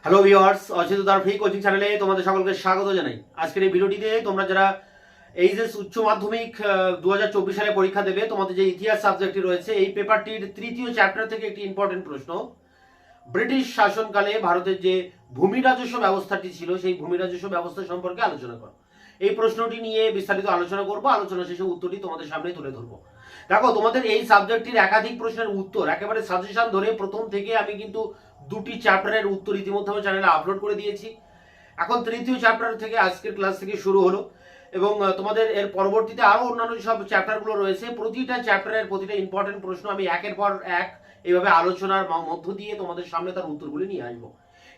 Hello viewers, অচিন্ততার free coaching চ্যানেলে তোমাদের সকলকে স্বাগত জানাই। আজকের এই ভিডিওটিতে তোমরা যারা এইচএস উচ্চ মাধ্যমিক 2024 সালে পরীক্ষা দেবে, তোমাদের যে ইতিহাস সাবজেক্টটি রয়েছে এই পেপারটির তৃতীয় চ্যাপ্টার থেকে একটি ইম্পর্টেন্ট প্রশ্ন, ব্রিটিশ শাসনকালে ভারতের যে ভূমি রাজস্ব ব্যবস্থাটি ছিল সেই ভূমি রাজস্ব ব্যবস্থা সম্পর্কে আলোচনা করো। এই প্রশ্নটি নিয়ে বিস্তারিত আলোচনা করব, আলোচনা শেষে উত্তরটি তোমাদের সামনে তুলে ধরবো। দেখো, তোমাদের এই সাবজেক্টটির একাধিক প্রশ্নের উত্তর একেবারে সাজেশন ধরে প্রথম থেকে আমি কিন্তু দুটি চ্যাপ্টারের উত্তর ইতিমধ্যে আমার চ্যানেলে আপলোড করে দিয়েছি। এখন তৃতীয় চ্যাপ্টার থেকে আজকের ক্লাস থেকে শুরু হলো এবং তোমাদের এর পরবর্তীতে আরো অন্যান্য সব চ্যাপ্টারগুলো রয়েছে। প্রতিটা চ্যাপ্টারের প্রতিটা ইম্পর্টেন্ট প্রশ্ন আমি একের পর এক এইভাবে আলোচনার মধ্য দিয়ে তোমাদের সামনে তার উত্তরগুলি নিয়ে আসবো।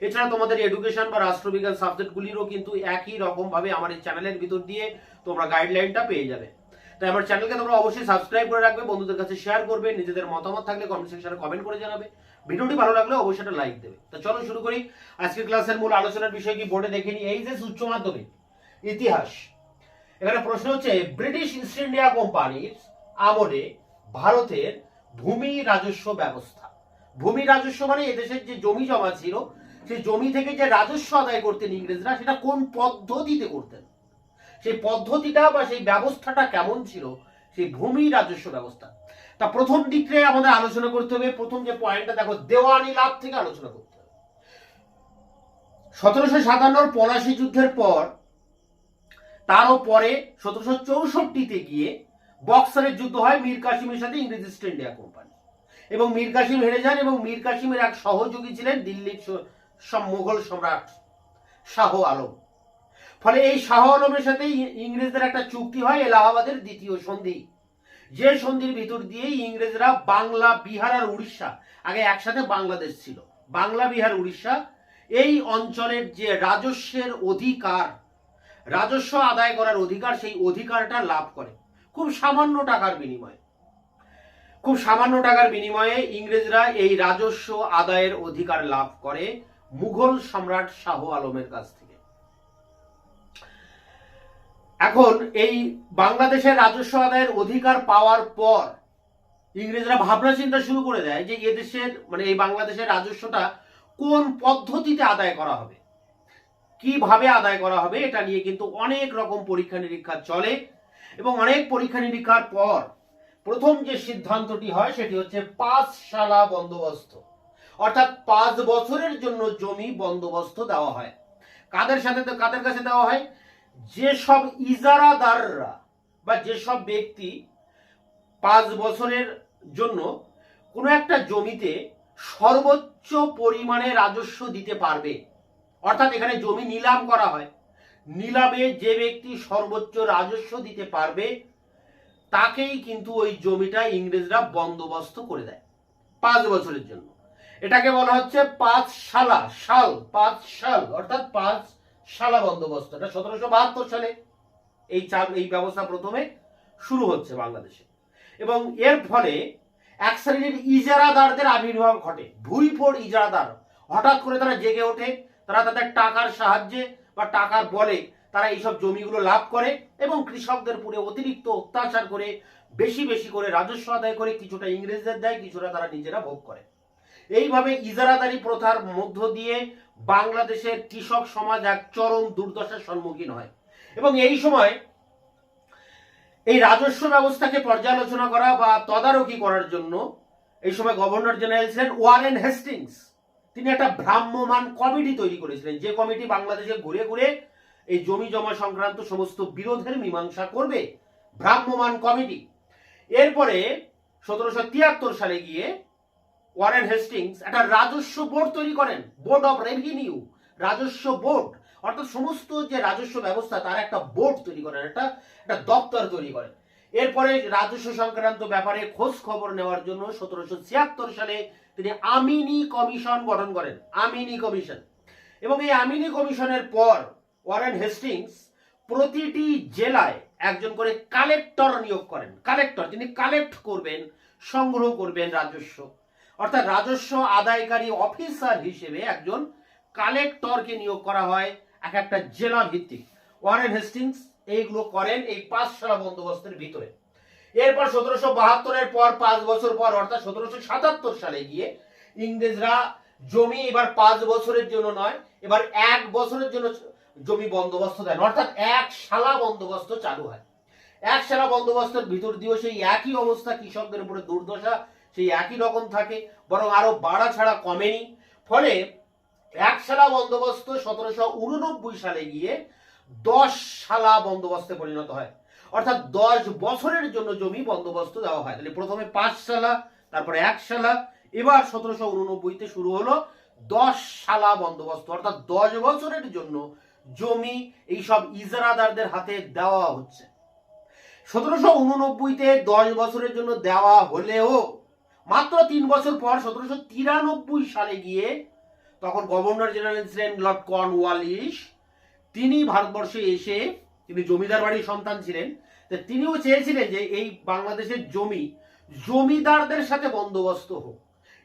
এছাড়া তোমাদের এডুকেশন বা রাষ্ট্রবিজ্ঞান সাবজেক্টগুলিরও কিন্তু একই রকম ভাবে আমার এই চ্যানেলের ভিতর দিয়ে তোমরা গাইডলাইনটা পেয়ে যাবে। তাই আমার চ্যানেলকে তোমরা অবশ্যই সাবস্ক্রাইব করে রাখবে, বন্ধুদের কাছে শেয়ার করবে, নিজেদের মতামত থাকলে কমেন্ট সেকশনে কমেন্ট করে জানাবে, ভিডিওটি ভালো লাগলে অবশ্যই একটা লাইক দেবে। তো চলো শুরু করি আজকের ক্লাসের মূল আলোচনার বিষয় কি বোর্ডে দেখে নিই। এইচএস উচ্চ মাধ্যমিক ইতিহাস, এখানে প্রশ্ন হচ্ছে ব্রিটিশ ইস্ট ইন্ডিয়া কোম্পানির আমলে ভারতের ভূমি রাজস্ব ব্যবস্থা। ভূমি রাজস্ব মানে এদেশের যে জমি জমা ছিল সেই জমি থেকে যে রাজস্ব আদায় করতেন ইংরেজরা, সেটা কোন পদ্ধতিতে করতেন, সেই পদ্ধতিটা বা সেই ব্যবস্থাটা কেমন ছিল, সেই ভূমি রাজস্ব ব্যবস্থা। তা প্রথম দিকে আমাদের আলোচনা করতে হবে, প্রথম যে পয়েন্টটা দেখো, দেওয়ানি লাভ থেকে আলোচনা করতে হবে। 1757 পলাশী যুদ্ধের পর, তারও পরে 1764-তে গিয়ে বক্সারের যুদ্ধ হয় মীর কাসিমের সাথে ইংরেজ ইস্ট ইন্ডিয়া কোম্পানি, এবং মীর কাসিম হেরে যান এবং মীর কাসিমের এক সহযোগী ছিলেন দিল্লির মুঘল সম্রাট শাহ আলম। ফলে এই শাহ আলমের সাথে ইংরেজদের একটা চুক্তি হয়, এলাহাবাদের দ্বিতীয় সন্ধি, যে সন্ধির ভিতর দিয়ে ইংরেজরা বাংলা, বিহার আর উড়িষ্যা, আগে একসাথে বাংলাদেশ ছিল, বাংলা, বিহার, উড়িষ্যা, এই অঞ্চলের যে রাজস্বের অধিকার, রাজস্ব আদায় করার অধিকার, সেই অধিকারটা লাভ করে খুব সামান্য টাকার বিনিময়ে। খুব সামান্য টাকার বিনিময়ে ইংরেজরা এই রাজস্ব আদায়ের অধিকার লাভ করে মুঘল সম্রাট শাহ আলমের কাছ থেকে। এখন এই বাংলাদেশের রাজস্ব আদায়ের অধিকার পাওয়ার পর ইংরেজরা ভাবনা চিন্তা শুরু করে দেয় যে এদেশের মানে এই বাংলাদেশের রাজস্বটা কোন পদ্ধতিতে আদায় করা হবে, কিভাবে আদায় করা হবে, এটা নিয়ে কিন্তু অনেক রকম পরীক্ষা নিরীক্ষা চলে। এবং অনেক পরীক্ষা নিরীক্ষার পর প্রথম যে সিদ্ধান্তটি হয় সেটি হচ্ছে পাঁচশালা বন্দোবস্ত, অর্থাৎ 5 বছরের জন্য জমি বন্দোবস্ত দেওয়া হয়। কাদের কাছে দেওয়া হয়? যেসব ইজারাদাররা বা যেসব ব্যক্তি 5 বছরের জন্য কোনো একটা জমিতে সর্বোচ্চ পরিমাণে রাজস্ব দিতে পারবে, অর্থাৎ এখানে জমি নিলাম করা হয়, নিলামে যে ব্যক্তি সর্বোচ্চ রাজস্ব দিতে পারবে তাকেই কিন্তু ওই জমিটা ইংরেজরা বন্দোবস্ত করে দেয় 5 বছরের জন্য। এটাকে বলা হচ্ছে পাঁচশালা, পাঁচশাল অর্থাৎ 5 শালা বন্দোবস্ত। এটা 1772 সালে এই ব্যবস্থা প্রথমে শুরু হচ্ছে বাংলাদেশে, এবং এর ফলে এক শ্রেণীর ইজারাদারদের আবির্ভাব ঘটে। ভুইফোড় ইজারাদার হঠাৎ করে তারা জেগে ওঠে, তারা তাদের টাকার সাহায্যে বা টাকার বলে তারা এইসব জমিগুলো লাভ করে এবং কৃষকদের পুরে অতিরিক্ত অত্যাচার করে বেশি বেশি করে রাজস্ব আদায় করে, কিছুটা ইংরেজদের দেয়, কিছুটা তারা নিজেরা ভোগ করে। এইভাবে ইজারাদারি প্রথার মধ্য দিয়ে বাংলাদেশের কৃষক সমাজ এক চরম দুর্দশার সম্মুখীন হয়। এবং এই সময় এই রাজস্ব ব্যবস্থাকে পর্যালোচনা করা বা তদারকি করার জন্য এই সময় গভর্নর জেনারেল ছিলেন ওয়ারেন হেস্টিংস। তিনি একটা ভ্রাম্যমাণ কমিটি তৈরি করেছিলেন, যে কমিটি বাংলাদেশে ঘুরে ঘুরে এই জমি জমা সংক্রান্ত সমস্ত বিরোধের মীমাংসা করবে, ভ্রাম্যমাণ কমিটি। এরপরে 1773 সালে গিয়ে ওয়ারেন হেস্টিংস একটা রাজস্ব বোর্ড তৈরি করেন, বোর্ড অফ রেভিনিউ, রাজস্ব বোর্ড, অর্থাৎ সমস্ত যে রাজস্ব ব্যবস্থা তার একটা বোর্ড তৈরি করেন, একটা দপ্তর তৈরি করেন। এরপরে রাজস্ব সংক্রান্ত ব্যাপারে খোঁজ খবর নেওয়ার জন্য 1776 সালে তিনি আমিনি কমিশন গঠন করেন, আমিনি কমিশন। এবং এই আমিনি কমিশনের পর ওয়ারেন হেস্টিংস প্রতিটি জেলায় একজন করে কালেক্টর নিয়োগ করেন, কালেক্টর, যিনি কালেক্ট করবেন, সংগ্রহ করবেন রাজস্ব, অর্থাৎ রাজস্ব আদায়কারী অফিসার হিসেবে একজন কালেক্টরকে নিয়োগ করা হয় এক একটা জেলা ভিত্তিক। ওয়ারেন হেস্টিংস এইগুলো করেন এই 5 শালা বন্দোবস্তের ভিতরে। এরপর 1772 এর পর 5 বছর পর অর্থাৎ 1777 সালে গিয়ে ইংরেজরা জমি এবার 5 বছরের জন্য নয়, এবার 1 বছরের জন্য জমি বন্দোবস্ত দেন, অর্থাৎ এক শালা বন্দোবস্ত চালু হয়। এক শালা বন্দোবস্তের ভিতর দিয়েও সেই একই অবস্থা, কৃষকদের উপরে দুর্দশা সেই একই রকম থাকে, বরং আরো বাড়া ছাড়া কমেনি। ফলে এক শালা বন্দোবস্ত 1789 সালে গিয়ে 10 শালা বন্দোবস্তে পরিণত হয়, অর্থাৎ 10 বছরের জন্য জমি বন্দোবস্ত দেওয়া হয়। তাহলে প্রথমে 5 শালা, তারপরে 1 শালা, এবার 1789-তে শুরু হলো 10 শালা বন্দোবস্ত, অর্থাৎ 10 বছরের জন্য জমি এইসব ইজারাদারদের হাতে দেওয়া হচ্ছে। 1789-তে 10 বছরের জন্য দেওয়া হলেও মাত্র 3 বছর পর 1793 সালে গিয়ে তখন গভর্নর জেনারেল ছিলেন লর্ড কর্নওয়ালিস। তিনি ভারতবর্ষে এসে, তিনি জমিদার বাড়ির সন্তান ছিলেন, তিনিও চেয়েছিলেন যে এই বাংলাদেশের জমি জমিদারদের সাথে বন্দোবস্ত হোক।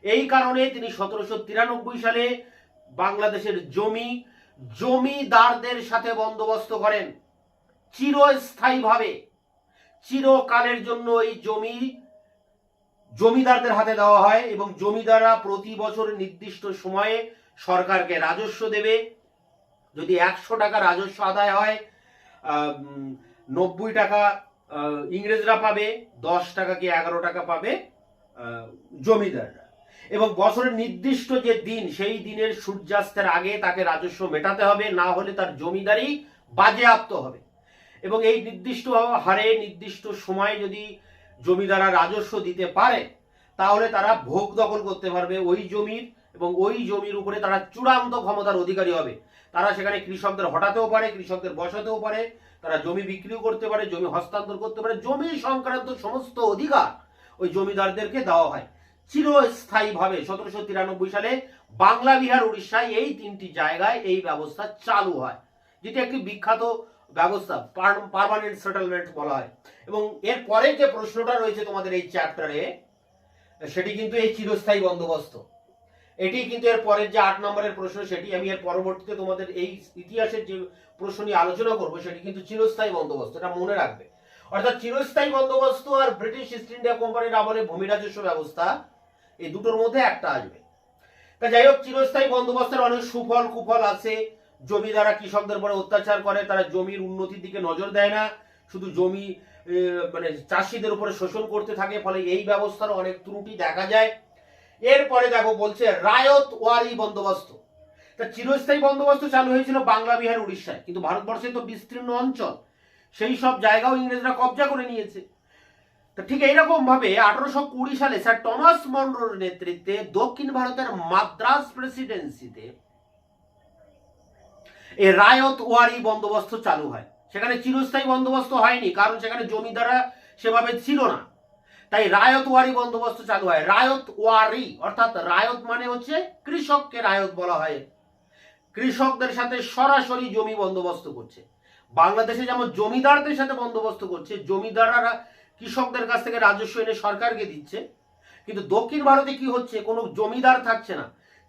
এই কারণে তিনি 1793 সালে বাংলাদেশের জমি জমিদারদের সাথে বন্দোবস্ত করেন চিরস্থায়ীভাবে। চিরকালের জন্য এই জমি জমিদারদের হাতে দেওয়া হয় এবং জমিদাররা প্রতি বছর নির্দিষ্ট সময়ে সরকারকে রাজস্ব দেবে। যদি 100 টাকা রাজস্ব আদায় হয়, 90 টাকা ইংরেজরা পাবে, 10 টাকা কি 11 টাকা পাবে জমিদাররা। এবং বছরের নির্দিষ্ট যে দিন, সেই দিনের সূর্যাস্তের আগে তাকে রাজস্ব মেটাতে হবে, না হলে তার জমিদারি বাজেয়াপ্ত হবে। এবং এই নির্দিষ্ট হারে নির্দিষ্ট সময়ে যদি জমিদাররা রাজস্ব দিতে পারে, তাহলে তারা ভোগ দখল করতে পারবে ওই জমির, এবং ওই জমির উপরে তারা চূড়ান্ত ক্ষমতার অধিকারী হবে। তারা সেখানে কৃষকদের হটাতেও পারে, কৃষকদের বসাতেও পারে, তারা জমি বিক্রিও করতে পারে, জমি হস্তান্তর করতে পারে। জমি সংক্রান্ত সমস্ত অধিকার ওই জমিদারদেরকে দেওয়া হয় চিরস্থায়ীভাবে। 1793 সালে বাংলা, বিহার, উড়িষ্যায় এই 3টি জায়গায় এই ব্যবস্থা চালু হয়, যেটি একটি বিখ্যাত ব্যবস্থা, পার্মানেন্ট সেটেলমেন্ট বলা হয়। এবং এর পরে যে প্রশ্নটা রয়েছে তোমাদের এই চ্যাপ্টারে, সেটি কিন্তু এই চিরস্থায়ী বন্দোবস্ত। এটি কিন্তু এর পরের যে 8 নম্বরের প্রশ্ন, সেটি আমি এর পরবর্তীতে তোমাদের এই ইতিহাসের যে প্রশ্ন নিয়ে আলোচনা করবো, সেটি কিন্তু চিরস্থায়ী বন্দোবস্ত, এটা মনে রাখবে। অর্থাৎ চিরস্থায়ী বন্দোবস্ত আর ব্রিটিশ ইস্ট ইন্ডিয়া কোম্পানির আমলে ভূমি রাজস্ব ব্যবস্থা, এই দুটোর মধ্যে একটা আসবে। তা যাই হোক, চিরস্থায়ী বন্দোবস্তের অনেক সুফল কুফল আছে। জমিদাররা কৃষকদের উপরে অত্যাচার করে, তারা জমির উন্নতির দিকে নজর দেয় না, শুধু জমি মানে চাষিদের উপরে শোষণ করতে থাকে। ফলে এই ব্যবস্থার অনেক ত্রুটি দেখা যায়। এরপরে দেখো বলছে রায়ত ওয়ারি বন্দোবস্ত। তা চিরস্থায়ী বন্দোবস্ত চালু হয়েছিল বাংলা, বিহার, উড়িষ্যায়, কিন্তু ভারতবর্ষে তো বিস্তীর্ণ অঞ্চল, সেই সব জায়গাও ইংরেজরা কবজা করে নিয়েছে। তো ঠিক এইরকম ভাবে 1820 সালে স্যার টমাস মনরোর নেতৃত্বে দক্ষিণ ভারতের মাদ্রাজ প্রেসিডেন্সিতে এই রায়ত ওয়ারি বন্দোবস্ত চালু হয়। সেখানে চিরস্থায়ী বন্দোবস্ত হয়নি, কারণ সেখানে জমিদাররা সেভাবে ছিল না। তাই রায়ত ওয়ারি বন্দোবস্ত চালু হয়। রায়ত ওয়ারি অর্থাৎ রায়ত মানে হচ্ছে কৃষককে রায়ত বলা হয়। কৃষকদের সাথে সরাসরি জমি বন্দোবস্ত করছে। বাংলাদেশে যেমন জমিদারদের সাথে বন্দোবস্ত করছে, জমিদাররা কৃষকদের কাছ থেকে রাজস্ব এনে সরকারকে দিচ্ছে, কিন্তু দক্ষিণ ভারতে কি হচ্ছে, কোনো জমিদার থাকছে না,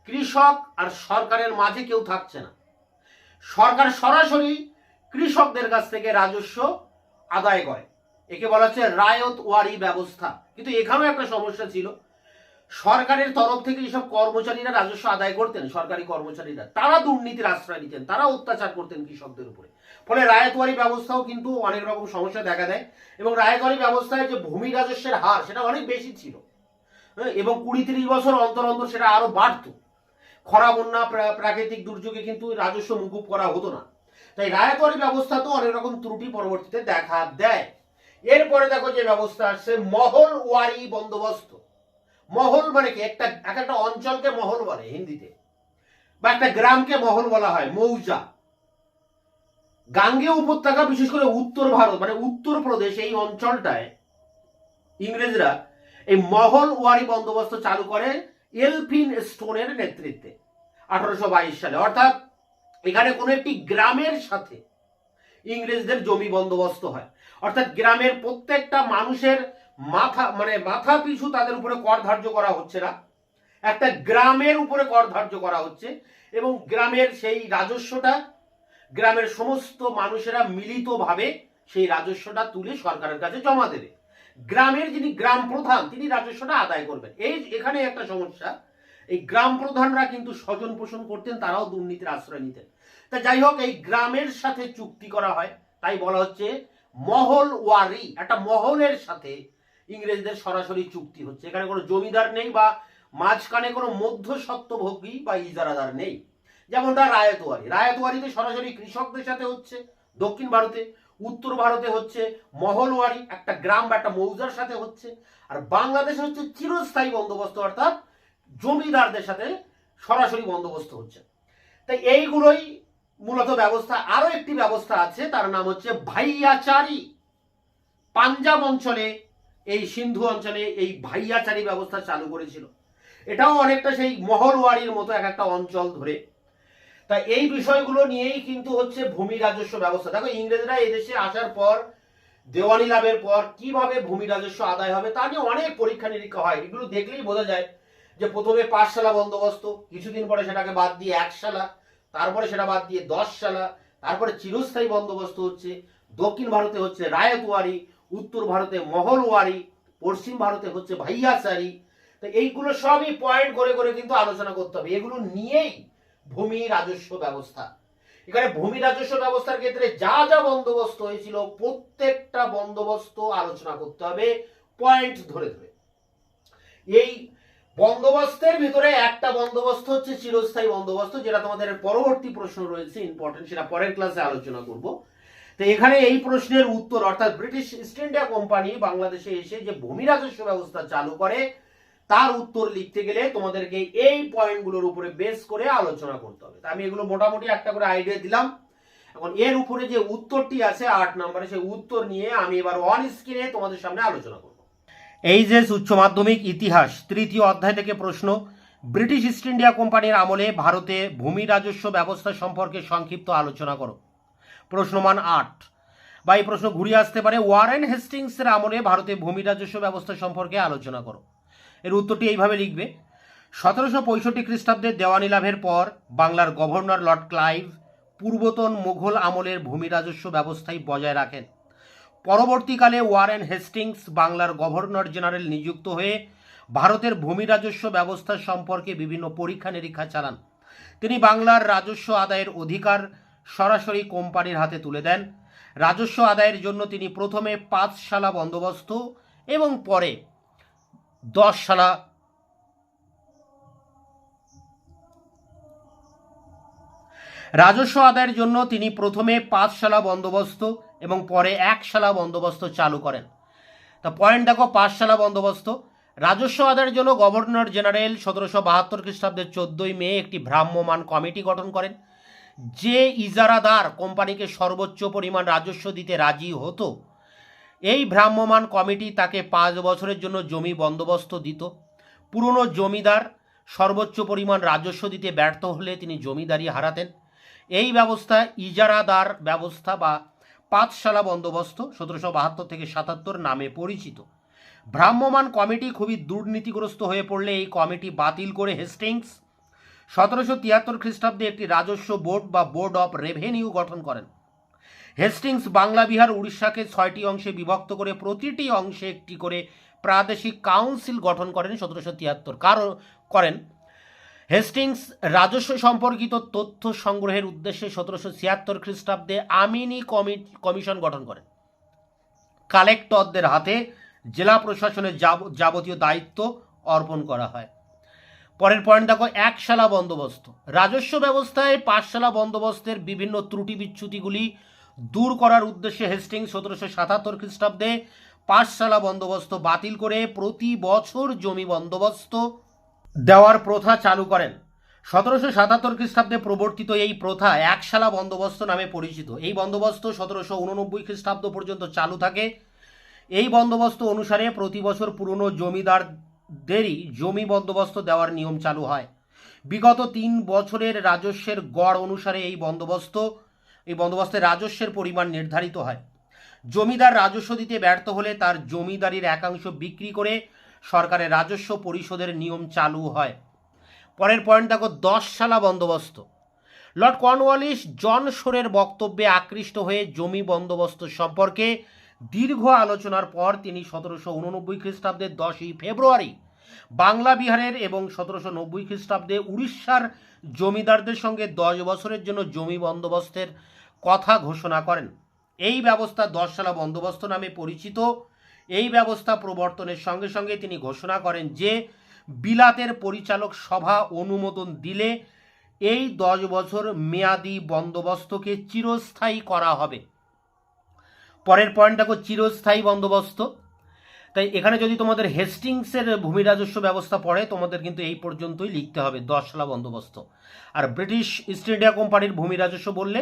কৃষক আর সরকারের মাঝে কেউ থাকছে না। সরকার সরাসরি কৃষকদের কাছ থেকে রাজস্ব আদায় করে। একে বলা হচ্ছে রায়ত ওয়ারি ব্যবস্থা। কিন্তু এখানেও একটা সমস্যা ছিল, সরকারের তরফ থেকে যেসব কর্মচারীরা রাজস্ব আদায় করতেন, সরকারি কর্মচারীরা, তারা দুর্নীতির আশ্রয় নিতেন, তারা অত্যাচার করতেন কৃষকদের উপরে। ফলে রায়তওয়ারি ব্যবস্থাও কিন্তু অনেক রকম সমস্যা দেখা দেয়। এবং রায়তওয়ারি ব্যবস্থায় যে ভূমি রাজস্বের হার, সেটা অনেক বেশি ছিল, এবং 20-30 বছর অন্তর অন্তর সেটা আরো বাড়ত। খরা, বন্যা, প্রাকৃতিক দুর্যোগে কিন্তু রাজস্ব মুকুব করা হতো না। তাই রায়তওয়ারি ব্যবস্থা তো অনেক রকম ত্রুটি পরবর্তীতে দেখা দেয়। এরপরে দেখো যে ব্যবস্থা আসছে মহল ওয়ারি বন্দোবস্ত। মহল মানে কি, এক একটা অঞ্চলকে মহল বলে হিন্দিতে, বা একটা গ্রামকে মহল বলা হয়, মৌজা। গাঙ্গেয় উপত্যকা, বিশেষ করে উত্তর ভারত মানে উত্তরপ্রদেশ, এই অঞ্চলটায় ইংরেজরা এই মহল ওয়ারি বন্দোবস্ত চালু করে এলফিন স্টোনের নেতৃত্বে 1822 সালে। অর্থাৎ এখানে কোনো একটি গ্রামের সাথে ইংরেজদের জমি বন্দোবস্ত হয়। অর্থাৎ গ্রামের প্রত্যেকটা মানুষের মাথা পিছু তাদের উপরে কর ধার্য করা হচ্ছে না, একটা গ্রামের উপরে কর ধার্য করা হচ্ছে। এবং গ্রামের সেই রাজস্বটা গ্রামের সমস্ত মানুষেরা মিলিতভাবে সেই রাজস্বটা তুলে সরকারের কাছে জমা দেবে। গ্রামের যিনি গ্রাম প্রধান, তিনি রাজস্বটা আদায় করবেন। এখানে একটা সমস্যা, এই গ্রাম প্রধানরা কিন্তু স্বজন পোষণ করতেন, তারাও দুর্নীতির আশ্রয় নিতেন। তা যাই হোক, এই গ্রামের সাথে চুক্তি করা হয়, তাই বলা হচ্ছে মহল ওয়ারি, একটা মহলের সাথে ইংরেজদের সরাসরি চুক্তি হচ্ছে। এখানে কোনো জমিদার নেই বা মাঝখানে কোনো মধ্যস্বত্বভোগী বা ইজারাদার নেই। যেমনটা রায়তওয়ারি, রায়তওয়ারিতে সরাসরি কৃষকদের সাথে হচ্ছে দক্ষিণ ভারতে, উত্তর ভারতে হচ্ছে মহলওয়ারি, একটা গ্রাম বা একটা মৌজার সাথে হচ্ছে, আর বাংলাদেশে হচ্ছে চিরস্থায়ী বন্দোবস্ত, অর্থাৎ জমিদারদের সাথে সরাসরি বন্দোবস্ত হচ্ছে। তাই এইগুলোই মূলত ব্যবস্থা। আরো একটি ব্যবস্থা আছে, তার নাম হচ্ছে ভাইয়াচারি। পাঞ্জাব অঞ্চলে, এই সিন্ধু অঞ্চলে এই ভাইয়াচারি ব্যবস্থা চালু করেছিল। এটাও অনেকটা সেই মহলওয়ারির মতো এক একটা অঞ্চল ধরে। তাই এই বিষয়গুলো নিয়েই কিন্তু হচ্ছে ভূমি রাজস্ব ব্যবস্থা। দেখো, ইংরেজরা এদেশে আসার পর, দেওয়ানি লাভের পর কিভাবে ভূমি রাজস্ব আদায় হবে তা নিয়ে অনেক পরীক্ষা নিরীক্ষা হয়। এগুলো দেখলেই বোঝা যায় যে প্রথমে 5 শালা বন্দোবস্ত, কিছুদিন পরে সেটাকে বাদ দিয়ে 1 শালা, তারপরে সেটা বাদ দিয়ে 10 শালা, তারপরে চিরস্থায়ী বন্দোবস্ত হচ্ছে। দক্ষিণ ভারতে হচ্ছে রায়তওয়ারি, উত্তর ভারতে মহলওয়ারি, পশ্চিম ভারতে হচ্ছে ভাইয়াচারি। তো এইগুলো সবই পয়েন্ট করে করে কিন্তু আলোচনা করতে হবে। এগুলো নিয়েই ভূমি রাজস্ব ব্যবস্থা। এখানে ভূমি রাজস্ব ব্যবস্থার ক্ষেত্রে যা যা বন্দোবস্ত হয়েছিল, প্রত্যেকটা বন্দোবস্ত আলোচনা করতে হবে পয়েন্ট ধরে ধরে। এই বন্দোবস্তের ভিতরে একটা বন্দোবস্ত হচ্ছে চিরস্থায়ী বন্দোবস্ত, যেটা তোমাদের পরবর্তী প্রশ্ন রয়েছে ইম্পর্টেন্ট, সেটা পরের ক্লাসে আলোচনা করব। তো এখানে এই প্রশ্নের উত্তর, অর্থাৎ ব্রিটিশ ইস্ট ইন্ডিয়া কোম্পানি বাংলাদেশে এসে যে ভূমি রাজস্ব ব্যবস্থা চালু করে, তার উত্তর লিখতে গেলে তোমাদেরকে এই পয়েন্টগুলোর উপরে বেস করে আলোচনা করতে হবে। আমি এগুলো মোটামুটি একটা করে আইডিয়া দিলাম। এখন এর উপরে যে উত্তরটি আছে 8 নম্বরে, সেই উত্তর নিয়ে আমি এবার অন স্ক্রিনে তোমাদের সামনে আলোচনা করব। এইচএস উচ্চ মাধ্যমিক ইতিহাস 3য় অধ্যায় থেকে প্রশ্ন। ব্রিটিশ ইস্ট ইন্ডিয়া কোম্পানির আমলে ভারতে ভূমি রাজস্ব ব্যবস্থা সম্পর্কে সংক্ষিপ্ত আলোচনা করো। প্রশ্নমান 8 বা এই প্রশ্ন ঘুরিয়ে আসতে পারে, ওয়ারেন হেস্টিংসের আমলে ভারতে ভূমি রাজস্ব ব্যবস্থা সম্পর্কে আলোচনা করো। এর উত্তরটি এইভাবে লিখবে। 1765 খ্রিস্টাব্দে দেওয়ানি লাভের পর বাংলার গভর্নর লর্ড ক্লাইভ পূর্বতন মুঘল আমলের ভূমি রাজস্ব ব্যবস্থাই বজায় রাখেন। পরবর্তীকালে ওয়ারেন হেস্টিংস বাংলার গভর্নর জেনারেল নিযুক্ত হয়ে ভারতের ভূমি রাজস্ব ব্যবস্থা সম্পর্কে বিভিন্ন পরীক্ষা নিরীক্ষা চালান। তিনি বাংলার রাজস্ব আদায়ের অধিকার সরাসরি কোম্পানির হাতে তুলে দেন। রাজস্ব আদায়ের জন্য তিনি প্রথমে 5 শালা বন্দোবস্ত এবং পরে 10 শালা রাজস্ব আদায়ের জন্য তিনি প্রথমে 5 শালা বন্দোবস্ত এবং পরে 1 শালা বন্দোবস্ত চালু করেন। তা পয়েন্ট দেখো, 5 শালা বন্দোবস্ত। রাজস্ব আদায়ের জন্য গভর্নর জেনারেল 1772 খ্রিস্টাব্দের 14ই মে একটি ভ্রাম্যমাণ কমিটি গঠন করেন। যে ইজারাদার কোম্পানিকে সর্বোচ্চ পরিমাণ রাজস্ব দিতে রাজি হতো, এই ভ্রাম্যমাণ কমিটি তাকে 5 বছরের জন্য জমি বন্দোবস্ত দিত। পুরনো জমিদার সর্বোচ্চ পরিমাণ রাজস্ব দিতে ব্যর্থ হলে তিনি জমিদারি হারাতেন। এই ব্যবস্থা ইজারাদার ব্যবস্থা বা 5 শালা বন্দোবস্ত 1772 থেকে 77 নামে পরিচিত। ভ্রাম্যমাণ কমিটি খুবই দুর্নীতিগ্রস্ত হয়ে পড়লে এই কমিটি বাতিল করে হেস্টিংস 1773 খ্রিস্টাব্দে একটি রাজস্ব বোর্ড বা বোর্ড অফ রেভিনিউ গঠন করেন। হেস্টিংস বাংলা, বিহার, উড়িষ্যাকে 6টি অংশে বিভক্ত করে প্রতিটি অংশে একটি করে প্রাদেশিক কাউন্সিল গঠন করেন 1773 করেন। হেস্টিংস রাজস্ব সম্পর্কিত তথ্য সংগ্রহের উদ্দেশ্যে 1776 খ্রিস্টাব্দে আমিনি কমিশন গঠন করেন। কালেক্টরদের হাতে জেলা প্রশাসনের যাবতীয় দায়িত্ব অর্পণ করা হয়। পরের পয়েন্ট দেখো, 1 শালা বন্দোবস্ত। রাজস্ব ব্যবস্থায় 5 শালা বন্দোবস্তের বিভিন্ন ত্রুটি বিচ্যুতিগুলি দূর করার উদ্দেশ্যে হেস্টিংস 1777 খ্রিস্টাব্দে 5 শালা বন্দোবস্ত বাতিল করে প্রতি বছর জমি বন্দোবস্ত দেওয়ার প্রথা চালু করেন। 1777 খ্রিস্টাব্দে প্রবর্তিত এই প্রথা 1 শালা বন্দোবস্ত নামে পরিচিত। এই বন্দোবস্ত 1789 খ্রিস্টাব্দ পর্যন্ত চালু থাকে। এই বন্দোবস্ত অনুসারে প্রতি বছর পুরনো জমিদারদেরই জমি বন্দোবস্ত দেওয়ার নিয়ম চালু হয়। বিগত 3 বছরের রাজস্বের গড় অনুসারে এই বন্দোবস্তে রাজস্বের পরিমাণ নির্ধারিত হয়। জমিদার রাজস্ব দিতে ব্যর্থ হলে তার জমিদারির একাংশ বিক্রি করে সরকারের রাজস্ব পরিশোধের নিয়ম চালু হয়। পরের পয়েন্ট দেখো, 10 শালা বন্দোবস্ত। লর্ড কর্নওয়ালিস জন শোরের বক্তব্যে আকৃষ্ট হয়ে জমি বন্দোবস্ত সম্পর্কে দীর্ঘ আলোচনার পর তিনি 1789 খ্রিস্টাব্দের 10ই ফেব্রুয়ারি বাংলা বিহারের এবং 1790 খ্রিস্টাব্দে উড়িষ্যার জমিদারদের সঙ্গে 10 বছরের জন্য জমি বন্দোবস্তের কথা ঘোষণা করেন। এই ব্যবস্থা 10 সালা বন্দোবস্ত নামে পরিচিত। এই ব্যবস্থা প্রবর্তনের সঙ্গে সঙ্গে তিনি ঘোষণা করেন যে বিলাতের পরিচালক সভা অনুমোদন দিলে এই 10 বছর মেয়াদি বন্দোবস্তকে চিরস্থায়ী করা হবে। পরের পয়েন্ট দেখো, চিরস্থায়ী বন্দোবস্ত। তাই এখানে যদি তোমাদের হেস্টিংসের ভূমি রাজস্ব ব্যবস্থা পড়ে, তোমাদের কিন্তু এই পর্যন্তই লিখতে হবে 10 সালা বন্দোবস্ত। আর ব্রিটিশ ইস্ট ইন্ডিয়া কোম্পানির ভূমি রাজস্ব বললে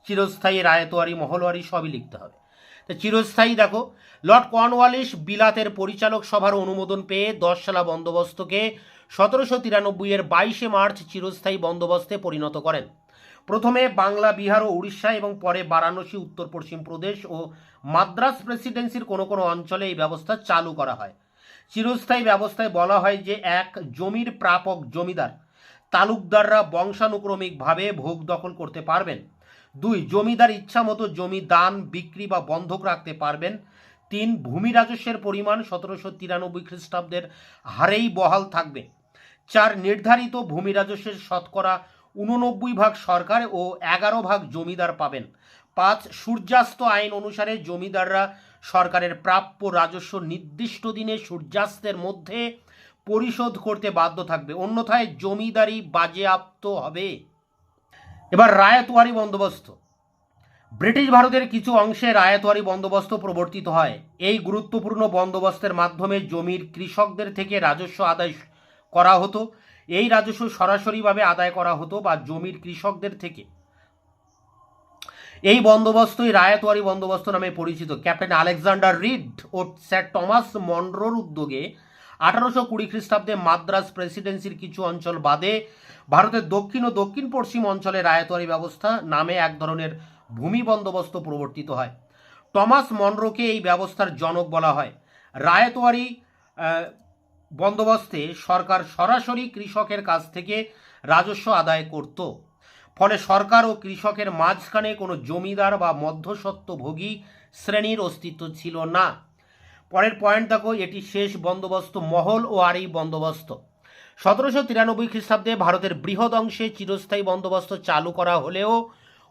চিরস্থায়ী, রায়তোয়ারি, মহলওয়ারি সবই লিখতে হবে। তো চিরস্থায়ী দেখো, লর্ড কর্নওয়ালিস বিলাতের পরিচালক সভার অনুমোদন পেয়ে 10 সালা বন্দোবস্তকে 1793 22 মার্চ চিরস্থায়ী বন্দোবস্তে পরিণত করেন। প্রথমে বাংলা, বিহার ও উড়িষ্যা এবং পরে বারাণসী, উত্তর পশ্চিম প্রদেশ ও মাদ্রাস প্রেসিডেন্সির কোনো কোনো অঞ্চলে এই ব্যবস্থা চালু করা হয়। চিরস্থায়ী ব্যবস্থায় বলা হয় যে এক, জমির প্রাপক জমিদার তালুকদাররা বংশানুক্রমিকভাবে ভোগ দখল করতে পারবেন। 2, জমিদার ইচ্ছা মতো জমি দান, বিক্রি বা বন্ধক রাখতে পারবেন। 3, ভূমি রাজস্বের পরিমাণ 1793 খ্রিস্টাব্দের হারেই বহাল থাকবে। 4, নির্ধারিত ভূমি রাজস্বের শতকরা 89 সরকার ও 11 জমিদার পাবেন। 5, সূর্যাস্ত আইন অনুসারে জমিদাররা সরকারের প্রাপ্য রাজস্ব নির্দিষ্ট দিনে সূর্যাস্তের মধ্যে পরিশোধ করতে বাধ্য থাকবে, অন্যথায় জমিদারি বাজেয়াপ্ত হবে। এবার রায়তওয়ারি বন্দোবস্ত। ব্রিটিশ ভারতের কিছু অংশে রায়তওয়ারি বন্দোবস্ত প্রবর্তিত হয়। এই গুরুত্বপূর্ণ বন্দোবস্তের মাধ্যমে জমির কৃষকদের থেকে রাজস্ব আদায় করা হতো। এই রাজস্ব সরাসরিভাবে আদায় করা হতো বা জমির কৃষকদের থেকে। এই বন্দোবস্তই রায়তওয়ারি বন্দোবস্ত নামে পরিচিত। ক্যাপ্টেন আলেকজান্ডার রিড ও স্যার টমাস মনরোর উদ্যোগে 1820 খ্রিস্টাব্দে মাদ্রাস প্রেসিডেন্সির কিছু অঞ্চল বাদে ভারতের দক্ষিণ ও দক্ষিণ পশ্চিম অঞ্চলে রায়তওয়ারি ব্যবস্থা নামে এক ধরনের ভূমি বন্দোবস্ত প্রবর্তিত হয়। টমাস মনরোকে এই ব্যবস্থার জনক বলা হয়। রায়তওয়ারি বন্দোবস্তে সরকার সরাসরি কৃষকের কাছ থেকে রাজস্ব আদায় করত। ফলে সরকার ও কৃষকের মাঝখানে কোনো জমিদার বা মধ্যস্বত্বভোগী শ্রেণীর অস্তিত্ব ছিল না। পরের পয়েন্ট দেখো, এটি শেষ বন্দোবস্ত মহল ও আরি বন্দোবস্ত। 1793 খ্রিস্টাব্দে ভারতের বৃহৎ অংশে চিরস্থায়ী বন্দোবস্ত চালু করা হলেও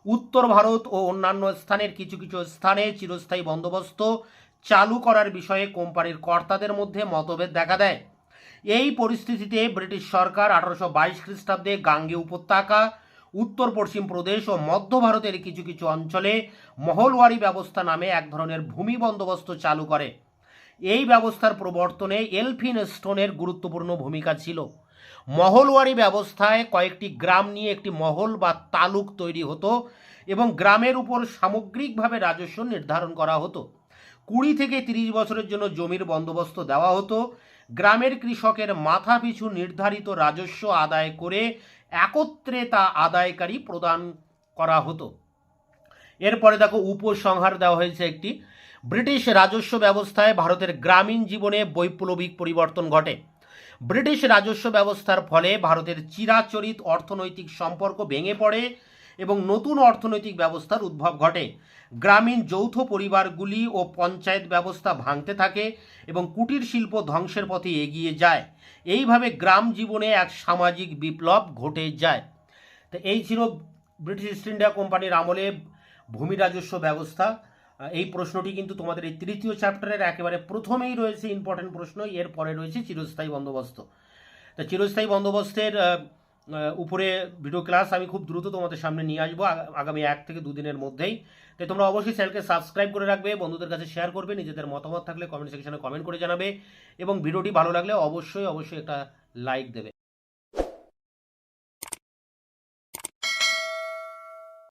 উত্তর ভারত ও অন্যান্য স্থানের কিছু কিছু স্থানে চিরস্থায়ী বন্দোবস্ত চালু করার বিষয়ে কোম্পানির কর্তাদের মধ্যে মতভেদ দেখা দেয়। এই পরিস্থিতিতে ব্রিটিশ সরকার 1822 খ্রিস্টাব্দে গাঙ্গে উপত্যকা, উত্তর পশ্চিম প্রদেশ ও মধ্য ভারতের কিছু কিছু অঞ্চলে মহলওয়ারি ব্যবস্থা নামে এক ধরনের ভূমি বন্দোবস্ত চালু করে। এই ব্যবস্থার প্রবর্তনে এলফিনস্টোনের গুরুত্বপূর্ণ ভূমিকা ছিল। মহলওয়ারি ব্যবস্থায় কয়েকটি গ্রাম নিয়ে একটি মহল বা তালুক তৈরি হতো এবং গ্রামের উপর সামগ্রিকভাবে রাজস্ব নির্ধারণ করা হতো। 20 থেকে 30 বছরের জন্য জমির বন্দোবস্ত দেওয়া হতো। গ্রামের কৃষকের মাথা পিছু নির্ধারিত রাজস্ব আদায় করে একত্রে তা আদায়কারী প্রদান করা হতো। এরপরে দেখো, উপসংহার দেওয়া হয়েছে একটি। ব্রিটিশ রাজস্ব ব্যবস্থায় ভারতের গ্রামীণ জীবনে বৈপ্লবিক পরিবর্তন ঘটে। ব্রিটিশ রাজস্ব ব্যবস্থার ফলে ভারতের চিরাচরিত অর্থনৈতিক সম্পর্ক ভেঙে পড়ে এবং নতুন অর্থনৈতিক ব্যবস্থার উদ্ভব ঘটে। গ্রামীণ যৌথ পরিবারগুলি ও পঞ্চায়েত ব্যবস্থা ভাঙতে থাকে এবং কুটির শিল্প ধ্বংসের পথে এগিয়ে যায়। এইভাবে গ্রাম জীবনে এক সামাজিক বিপ্লব ঘটে যায়। তো এই ছিল ব্রিটিশ ইস্ট ইন্ডিয়া কোম্পানির আমলে ভূমি রাজস্ব ব্যবস্থা। এই প্রশ্নটি কিন্তু তোমাদের এই 3য় চ্যাপ্টারের একেবারে প্রথমেই রয়েছে, ইম্পর্টেন্ট প্রশ্ন। এর পরে রয়েছে চিরস্থায়ী বন্দোবস্ত। তা চিরস্থায়ী বন্দোবস্তের উপরে ভিডিও ক্লাস আমি খুব দ্রুত তোমাদের সামনে নিয়ে আসবো আগামী 1 থেকে 2 দিনের মধ্যেই। তাই তোমরা অবশ্যই চ্যানেলকে সাবস্ক্রাইব করে রাখবে, বন্ধুদের কাছে শেয়ার করবে, নিজেদের মতামত থাকলে কমেন্ট সেকশনে কমেন্ট করে জানাবে এবং ভিডিওটি ভালো লাগলে অবশ্যই একটা লাইক দেবে।